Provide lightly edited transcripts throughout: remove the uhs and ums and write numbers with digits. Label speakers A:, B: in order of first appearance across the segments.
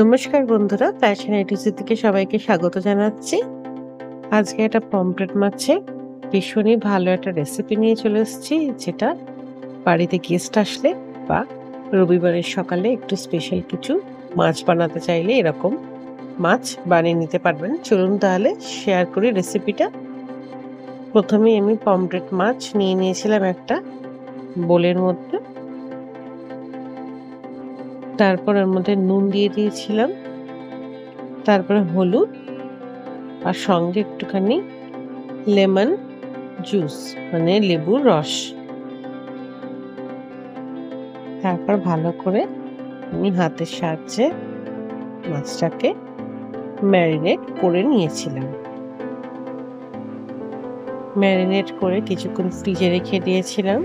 A: নমস্কার বন্ধুরা, fashion ATC থেকে সবাইকে স্বাগত জানাচ্ছি। আজকে একটা পমফ্রেট মাছের ভীষণই ভালো একটা রেসিপি নিয়ে চলে এসেছি, যেটা বাড়িতে গেস্ট আসলে বা রবিবারের সকালে একটু স্পেশাল কিছু মাছ বানাতে চাইলে এরকম মাছ বানিয়ে নিতে পারবেন। চলুন তাহলে শেয়ার করি রেসিপিটা। প্রথমেই আমি পমফ্রেট মাছ নিয়ে নিয়েছিলাম একটা বোলের মধ্যে। তারপর এর মধ্যে নুন দিয়ে দিয়েছিলাম, তারপরে হলুদ, আর সঙ্গে একটুখানি লেমন জুস মানে লেবুর রস। তারপর ভালো করে আমি হাতের সাহায্যে মাছটাকে ম্যারিনেট করে নিয়েছিলাম। ম্যারিনেট করে কিছুক্ষণ ফ্রিজে রেখে দিয়েছিলাম।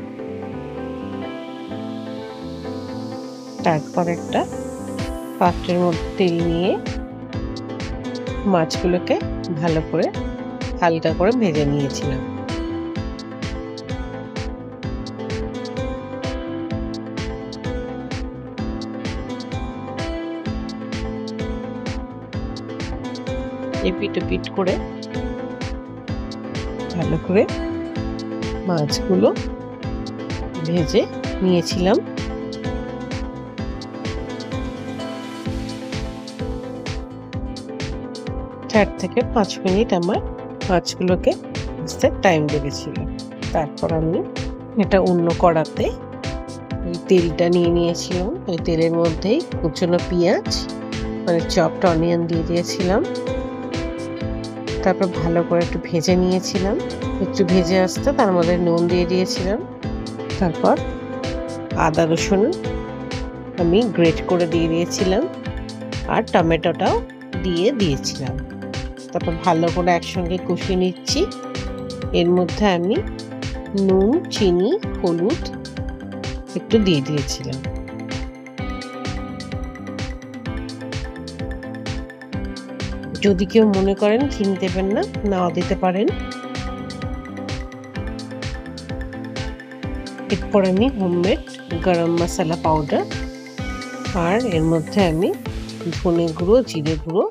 A: তারপর একটা পাত্রের মধ্যে তেল নিয়ে মাছগুলোকে ভালো করে হালকা করে ভেজে নিয়েছিলাম। এপিট ওপিট করে ভালো করে মাছগুলো ভেজে নিয়েছিলাম। 4 থেকে 5 মিনিট আমার মাছগুলোকে ভাজতে টাইম লেগেছিল। তারপর আমি এটা অন্য কড়াতে ওই তেলটা নিয়ে নিয়েছিলাম। ওই তেলের মধ্যেই কুচনো পেঁয়াজ মানে চপড অনিয়ন দিয়ে দিয়েছিলাম। তারপর ভালো করে একটু ভেজে নিয়েছিলাম। একটু ভেজে আসতে তার মধ্যে নুন দিয়ে দিয়েছিলাম। তারপর আদা রসুন আমি গ্রেট করে দিয়ে দিয়েছিলাম, আর টমেটোটাও দিয়ে দিয়েছিলাম। তারপর ভালো করে একসঙ্গে কষিয়ে নিচ্ছি। এর মধ্যে আমি নুন, চিনি, হলুদ একটু দিয়ে দিয়েছিলাম। যদি কেউ মনে করেন চিনি দেবেন না, নাও দিতে পারেন। এরপর আমি হোমমেড গরম মশলা পাউডার আর এর মধ্যে আমি ধনে গুঁড়ো, জিরে গুঁড়ো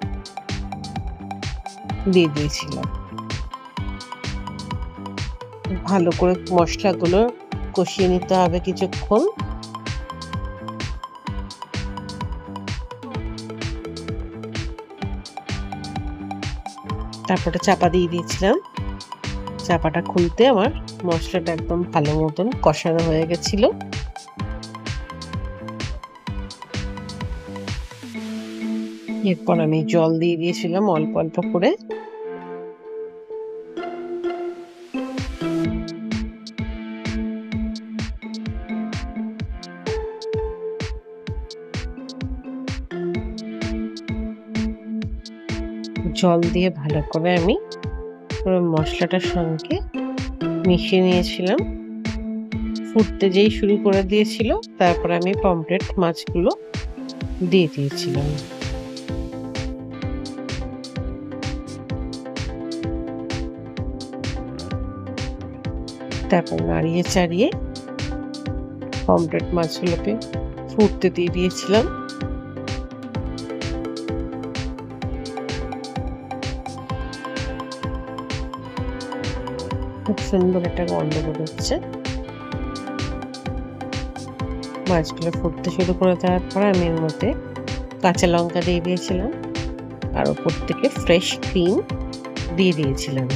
A: দিয়ে দিয়েছিলাম। ভালো করে মশলাগুলো কষিয়ে নিতে হবে কিছুক্ষণ। তারপরে চাপা দিয়ে দিয়েছিলাম। চাপাটা খুলতে আমার মশলাটা একদম ভালো মতন কষানো হয়ে গেছিল। এরপর আমি জল দিয়ে দিয়েছিলাম অল্প অল্প করে। জল দিয়ে ভালো করে আমি পুরো মশলাটার সঙ্গে মিশিয়ে নিয়েছিলাম। ফুটতে যেই শুরু করে দিয়েছিল, তারপর আমি পমফ্রেট মাছগুলো দিয়ে দিয়েছিলাম। তারপর নাড়িয়ে চাড়িয়ে পমফ্রেট মাছগুলোকে ফুটতে দিয়ে দিয়েছিলাম। খুব সুন্দর একটা গন্ধ বেরোচ্ছে। মাছগুলো ফুটতে শুরু করে দেওয়ার পর আমি এর মধ্যে কাঁচা লঙ্কা দিয়ে দিয়েছিলাম, আর ওপর থেকে ফ্রেশ ক্রিম দিয়ে দিয়েছিলাম।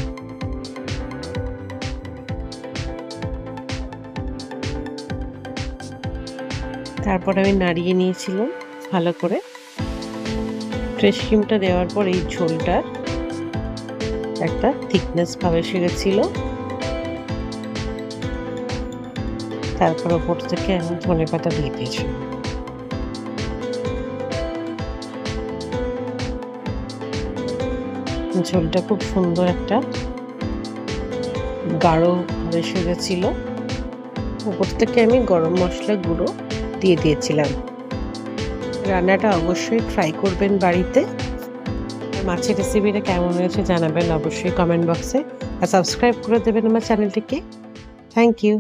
A: তারপর আমি নাড়িয়ে নিয়েছিলাম ভালো করে। ফ্রেশ ক্রিমটা দেওয়ার পর এই ঝোলটার একটা থিকনেস ভাব এসে গেছিল। তারপর ওপর থেকে আমি ধনেপাতা দিয়ে দিয়েছি। ঝোলটা খুব সুন্দর একটা গাঢ় এসে গেছিল। উপর থেকে আমি গরম মশলা গুঁড়ো দিয়ে দিয়েছিলাম। রান্নাটা অবশ্যই ট্রাই করবেন বাড়িতে। মাছের রেসিপিটা কেমন হয়েছে জানাবেন অবশ্যই কমেন্ট বক্সে, আর সাবস্ক্রাইব করে দেবেন আমার চ্যানেলটিকে। Thank you.